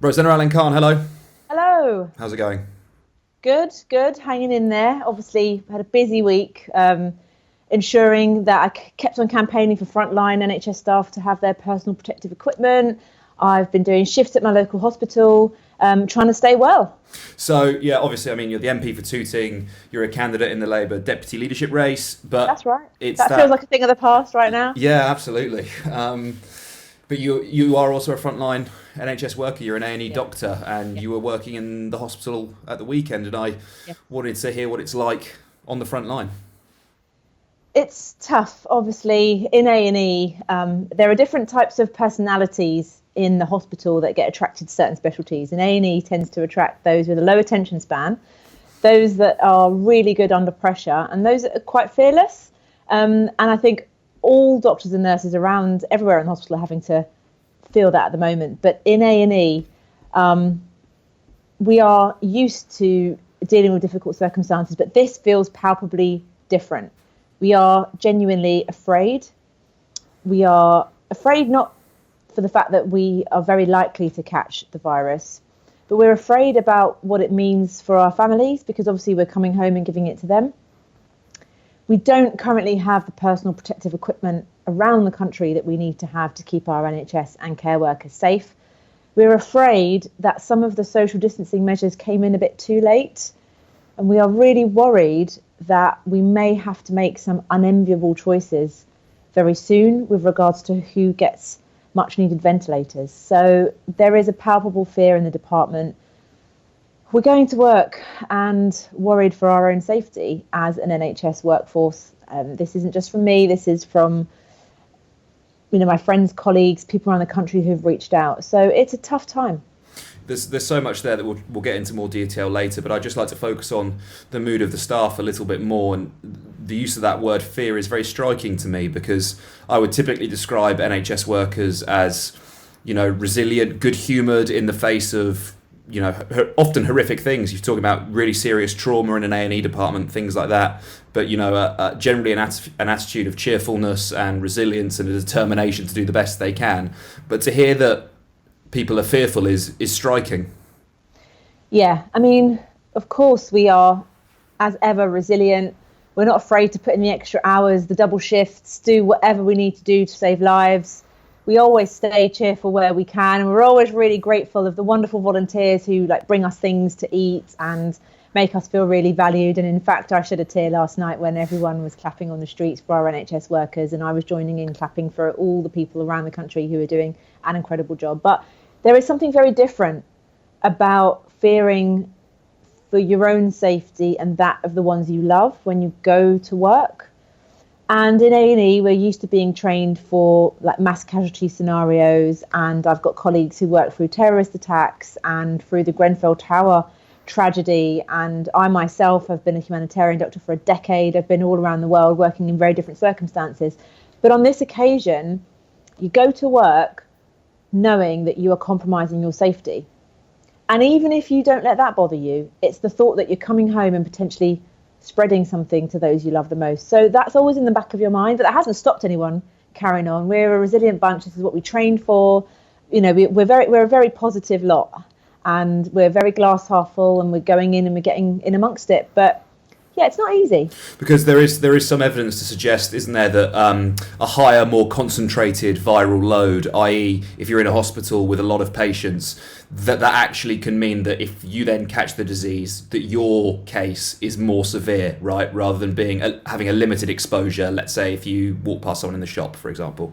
Rosanna Allen Khan, hello. Hello. How's it going? Good. Hanging in there. Obviously, had a busy week, ensuring that kept on campaigning for frontline NHS staff to have their personal protective equipment. I've been doing shifts at my local hospital, trying to stay well. So, yeah, obviously, I mean, you're the MP for Tooting, you're a candidate in the Labour deputy leadership race, but That's right. it's That feels like a thing of the past right now. yeah, absolutely. But you are also a frontline NHS worker, you're an A&E Yeah. doctor, and Yeah. you were working in the hospital at the weekend, and I Yeah. wanted to hear what it's like on the front line. It's tough, obviously. In A&E, there are different types of personalities in the hospital that get attracted to certain specialties. And A&E tends to attract those with a low attention span, those that are really good under pressure, and those that are quite fearless. And I think all doctors and nurses around everywhere in the hospital are having to feel that at the moment. But in A&E, we are used to dealing with difficult circumstances, but this feels palpably different. We are genuinely afraid. We are afraid not for the fact that we are very likely to catch the virus, but we're afraid about what it means for our families because obviously we're coming home and giving it to them. We don't currently have the personal protective equipment around the country that we need to have to keep our NHS and care workers safe. We're afraid that some of the social distancing measures came in a bit too late, and we are really worried that we may have to make some unenviable choices very soon with regards to who gets much needed ventilators. So there is a palpable fear in the department. We're going to work and worried for our own safety as an NHS workforce. This isn't just from me, this is from my friends, colleagues, people around the country who've reached out. So it's a tough time. There's so much there that we'll get into more detail later, but I'd just like to focus on the mood of the staff a little bit more. And the use of that word fear is very striking to me because I would typically describe NHS workers as, resilient, good-humoured in the face of, often horrific things. You're talking about really serious trauma in an A&E department, things like that. But, generally an attitude of cheerfulness and resilience and a determination to do the best they can. But to hear that people are fearful is striking. Yeah, I mean, of course we are, as ever, resilient. We're not afraid to put in the extra hours, the double shifts, do whatever we need to do to save lives. We always stay cheerful where we can, and we're always really grateful of the wonderful volunteers who bring us things to eat and make us feel really valued. And in fact, I shed a tear last night when everyone was clapping on the streets for our NHS workers, and I was joining in clapping for all the people around the country who are doing an incredible job. But there is something very different about fearing for your own safety and that of the ones you love when you go to work. And in A&E, we're used to being trained for mass casualty scenarios. And I've got colleagues who work through terrorist attacks and through the Grenfell Tower tragedy. And I myself have been a humanitarian doctor for a decade. I've been all around the world working in very different circumstances. But on this occasion, you go to work knowing that you are compromising your safety. And even if you don't let that bother you, it's the thought that you're coming home and potentially spreading something to those you love the most. So that's always in the back of your mind, but that hasn't stopped anyone carrying on. We're a resilient bunch. This is what we trained for. We're a very positive lot, and we're very glass half full, and we're going in and we're getting in amongst it. But yeah, it's not easy. Because there is some evidence to suggest, isn't there, that a higher, more concentrated viral load, i.e. if you're in a hospital with a lot of patients, that actually can mean that if you then catch the disease, that your case is more severe, right? Rather than having a limited exposure, let's say if you walk past someone in the shop, for example.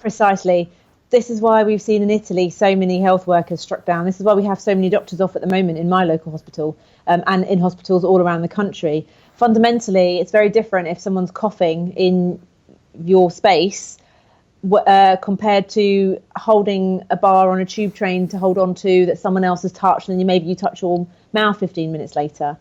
Precisely. This is why we've seen in Italy so many health workers struck down. This is why we have so many doctors off at the moment in my local hospital and in hospitals all around the country. Fundamentally, it's very different if someone's coughing in your space compared to holding a bar on a tube train to hold on to that someone else has touched, and then maybe you touch your mouth 15 minutes later.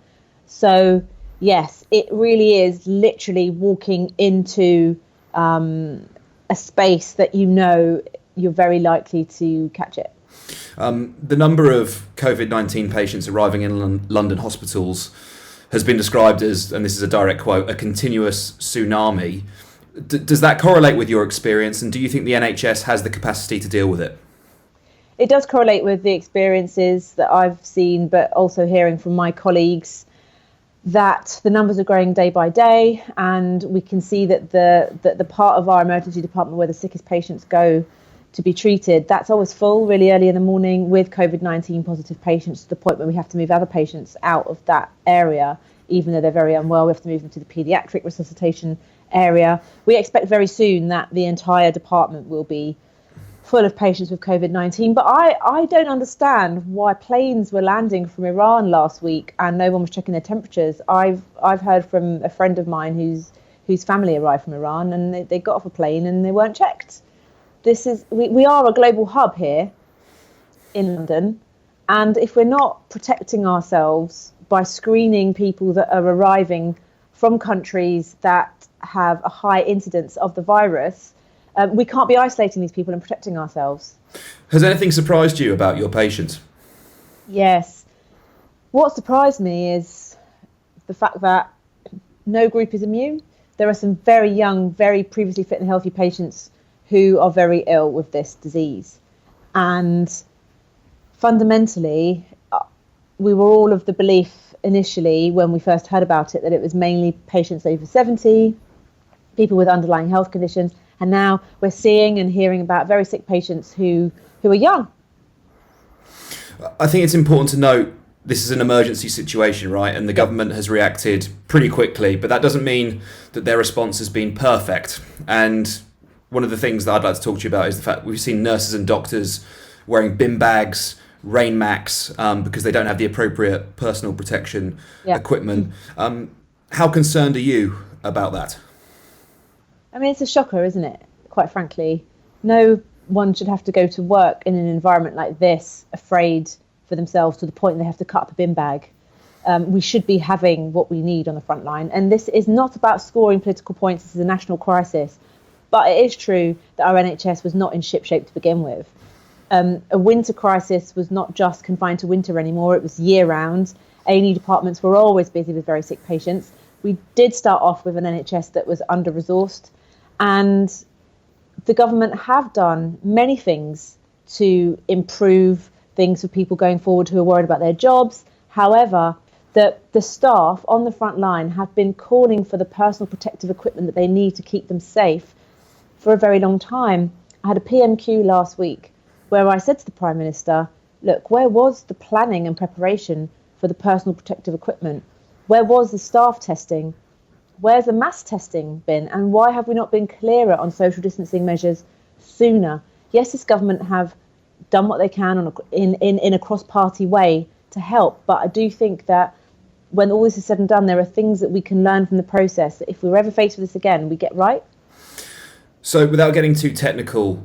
So, yes, it really is literally walking into a space that you're very likely to catch it. The number of COVID-19 patients arriving in London hospitals has been described as, and this is a direct quote, a continuous tsunami. Does that correlate with your experience, and do you think the NHS has the capacity to deal with it? It does correlate with the experiences that I've seen, but also hearing from my colleagues that the numbers are growing day by day, and we can see that the part of our emergency department where the sickest patients go to be treated, that's always full really early in the morning with COVID-19 positive patients, to the point where we have to move other patients out of that area, even though they're very unwell. We have to move them to the paediatric resuscitation area. We expect very soon that the entire department will be full of patients with COVID-19. But I don't understand why planes were landing from Iran last week and no one was checking their temperatures. I've heard from a friend of mine whose family arrived from Iran, and they got off a plane and they weren't checked. We are a global hub here in London, and if we're not protecting ourselves by screening people that are arriving from countries that have a high incidence of the virus, we can't be isolating these people and protecting ourselves. Has anything surprised you about your patients? Yes. What surprised me is the fact that no group is immune. There are some very young, very previously fit and healthy patients who are very ill with this disease. And fundamentally, we were all of the belief initially when we first heard about it that it was mainly patients over 70, people with underlying health conditions. And now we're seeing and hearing about very sick patients who are young. I think it's important to note this is an emergency situation, right? And the government has reacted pretty quickly, but that doesn't mean that their response has been perfect. And one of the things that I'd like to talk to you about is the fact we've seen nurses and doctors wearing bin bags, rain macs, because they don't have the appropriate personal protection equipment. How concerned are you about that? I mean, it's a shocker, isn't it? Quite frankly, no one should have to go to work in an environment like this, afraid for themselves to the point they have to cut up a bin bag. We should be having what we need on the front line. And this is not about scoring political points. This is a national crisis. But it is true that our NHS was not in ship shape to begin with. A winter crisis was not just confined to winter anymore. It was year round. A&E departments were always busy with very sick patients. We did start off with an NHS that was under-resourced. And the government have done many things to improve things for people going forward who are worried about their jobs. However, the staff on the front line have been calling for the personal protective equipment that they need to keep them safe for a very long time. I had a PMQ last week where I said to the Prime Minister, look, where was the planning and preparation for the personal protective equipment? Where was the staff testing? Where's the mass testing been? And why have we not been clearer on social distancing measures sooner? Yes, this government have done what they can in a cross-party way to help, but I do think that when all this is said and done, there are things that we can learn from the process that if we're ever faced with this again, we get right. So without getting too technical,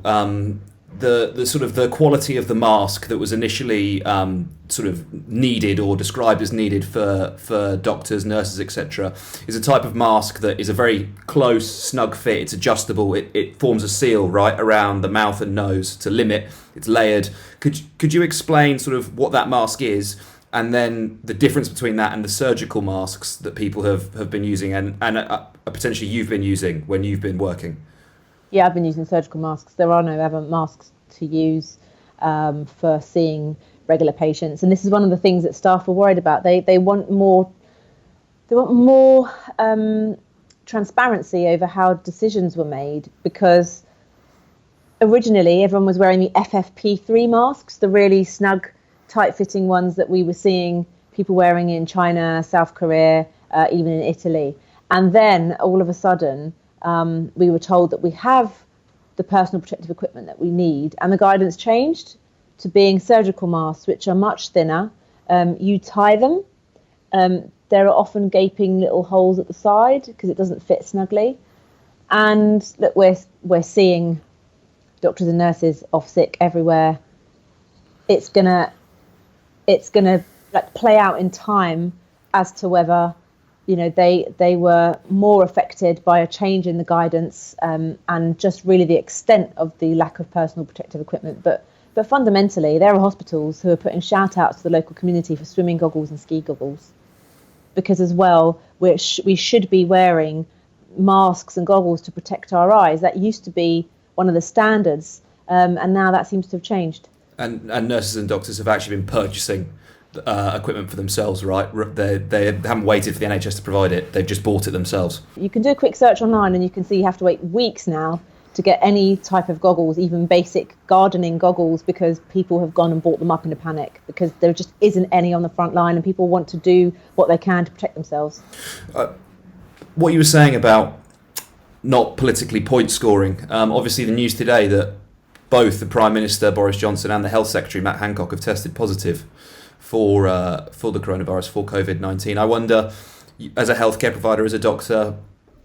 the sort of the quality of the mask that was initially sort of needed or described as needed for doctors, nurses, etc., is a type of mask that is a very close, snug fit. It's adjustable. It forms a seal right around the mouth and nose to limit. It's layered. Could you explain sort of what that mask is, and then the difference between that and the surgical masks that people have been using and potentially you've been using when you've been working? Yeah, I've been using surgical masks. There are no other masks to use for seeing regular patients, and this is one of the things that staff are worried about. They want more transparency over how decisions were made, because originally everyone was wearing the FFP3 masks, the really snug, tight-fitting ones that we were seeing people wearing in China, South Korea, even in Italy, and then all of a sudden we were told that we have the personal protective equipment that we need, and the guidance changed to being surgical masks, which are much thinner. You tie them. There are often gaping little holes at the side because it doesn't fit snugly. And look, we're seeing doctors and nurses off sick everywhere. It's gonna like play out in time as to whether they were more affected by a change in the guidance and just really the extent of the lack of personal protective equipment. But fundamentally, there are hospitals who are putting shout outs to the local community for swimming goggles and ski goggles, because as well, we should be wearing masks and goggles to protect our eyes. That used to be one of the standards, and now that seems to have changed. And nurses and doctors have actually been purchasing equipment for themselves, right? They haven't waited for the NHS to provide it. They've just bought it themselves. You can do a quick search online and you can see you have to wait weeks now to get any type of goggles, even basic gardening goggles, because people have gone and bought them up in a panic because there just isn't any on the front line and people want to do what they can to protect themselves. What you were saying about not politically point scoring, obviously the news today that both the Prime Minister Boris Johnson and the Health Secretary Matt Hancock have tested positive for the coronavirus, for COVID-19. I wonder, as a healthcare provider, as a doctor,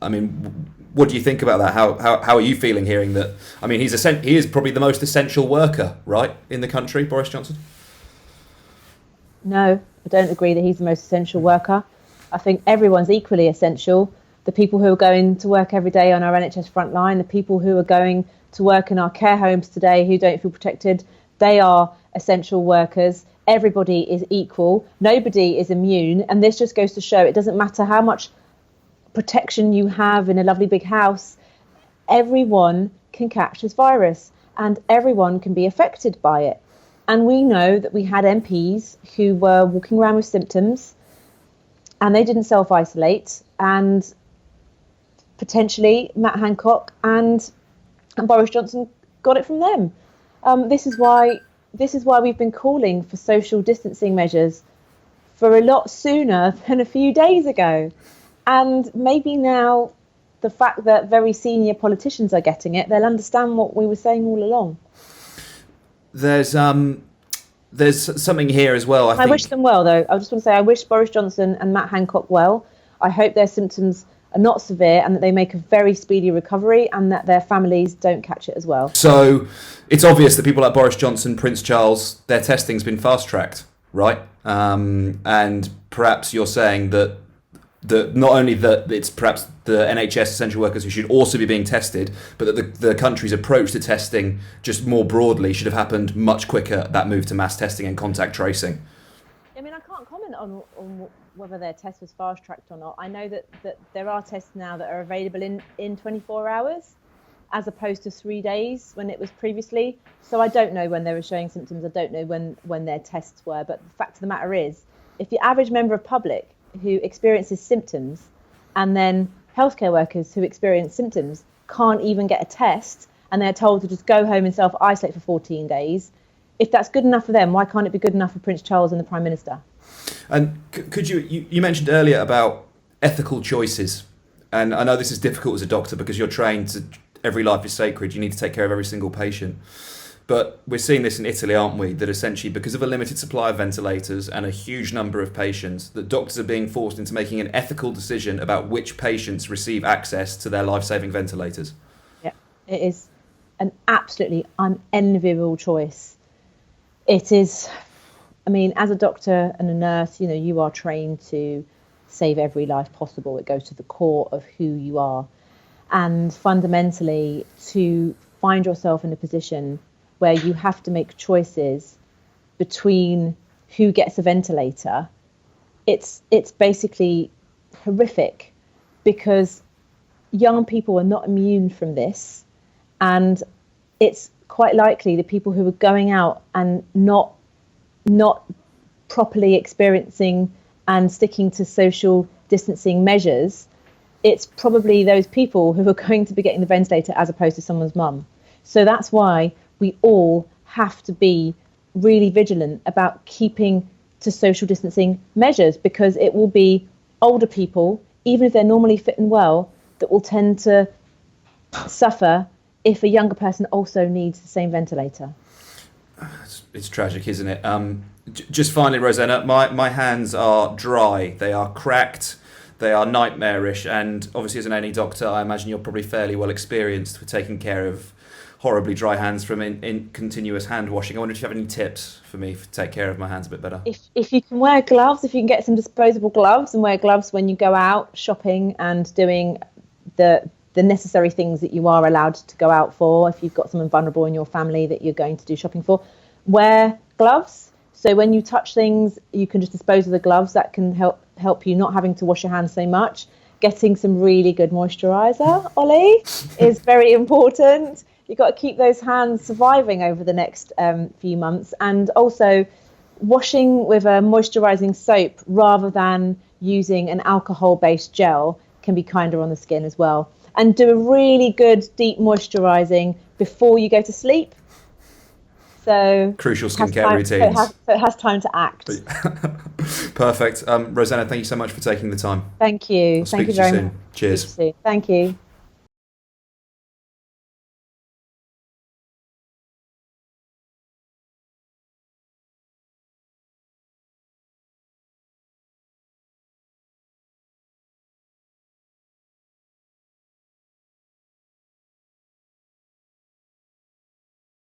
I mean, what do you think about that? How are you feeling hearing that? I mean, he is probably the most essential worker, right, in the country, Boris Johnson? No, I don't agree that he's the most essential worker. I think everyone's equally essential. The people who are going to work every day on our NHS front line, the people who are going to work in our care homes today who don't feel protected, they are essential workers. Everybody is equal. Nobody is immune. And this just goes to show it doesn't matter how much protection you have in a lovely big house. Everyone can catch this virus and everyone can be affected by it. And we know that we had MPs who were walking around with symptoms and they didn't self-isolate, and potentially Matt Hancock and Boris Johnson got it from them. This is why we've been calling for social distancing measures for a lot sooner than a few days ago. And maybe now the fact that very senior politicians are getting it, they'll understand what we were saying all along. There's something here as well. I wish them well, though. I just want to say I wish Boris Johnson and Matt Hancock well. I hope their symptoms are not severe and that they make a very speedy recovery and that their families don't catch it as well. So it's obvious that people like Boris Johnson, Prince Charles, their testing's been fast-tracked, right? And perhaps you're saying that not only that it's perhaps the NHS essential workers who should also be being tested, but that the country's approach to testing just more broadly should have happened much quicker, that move to mass testing and contact tracing. I mean, I can't comment on whether their test was fast-tracked or not. I know that there are tests now that are available in 24 hours as opposed to 3 days when it was previously. So I don't know when they were showing symptoms. I don't know when their tests were. But the fact of the matter is, if the average member of public who experiences symptoms and then healthcare workers who experience symptoms can't even get a test and they're told to just go home and self-isolate for 14 days, if that's good enough for them, why can't it be good enough for Prince Charles and the Prime Minister? And could you mentioned earlier about ethical choices, and I know this is difficult as a doctor because you're trained to every life is sacred, you need to take care of every single patient. But we're seeing this in Italy, aren't we? That essentially, because of a limited supply of ventilators and a huge number of patients, that doctors are being forced into making an ethical decision about which patients receive access to their life-saving ventilators. Yeah, it is an absolutely unenviable choice. It is, I mean, as a doctor and a nurse, you know, you are trained to save every life possible. It goes to the core of who you are. And fundamentally, to find yourself in a position where you have to make choices between who gets a ventilator, it's basically horrific because young people are not immune from this, and it's quite likely the people who are going out and not properly experiencing and sticking to social distancing measures, it's probably those people who are going to be getting the ventilator as opposed to someone's mum. So that's why we all have to be really vigilant about keeping to social distancing measures, because it will be older people, even if they're normally fit and well, that will tend to suffer if a younger person also needs the same ventilator. It's tragic, isn't it? Just finally, Rosanna, my hands are dry. They are cracked. They are nightmarish. And obviously, as an A&E doctor, I imagine you're probably fairly well experienced with taking care of horribly dry hands from in continuous hand washing. I wonder if you have any tips for me to take care of my hands a bit better. If you can wear gloves, if you can get some disposable gloves and wear gloves when you go out shopping and doing the necessary things that you are allowed to go out for, if you've got someone vulnerable in your family that you're going to do shopping for, wear gloves. So when you touch things, you can just dispose of the gloves. That can help you not having to wash your hands so much. Getting some really good moisturiser, Ollie, is very important. you've got to keep those hands surviving over the next few months. And also washing with a moisturizing soap rather than using an alcohol-based gel can be kinder on the skin as well. And do a really good deep moisturizing before you go to sleep. So crucial skincare routines. So it has time to act. Perfect. Rosanna, thank you so much for taking the time. Thank you. Thank you very much. Cheers. Thank you.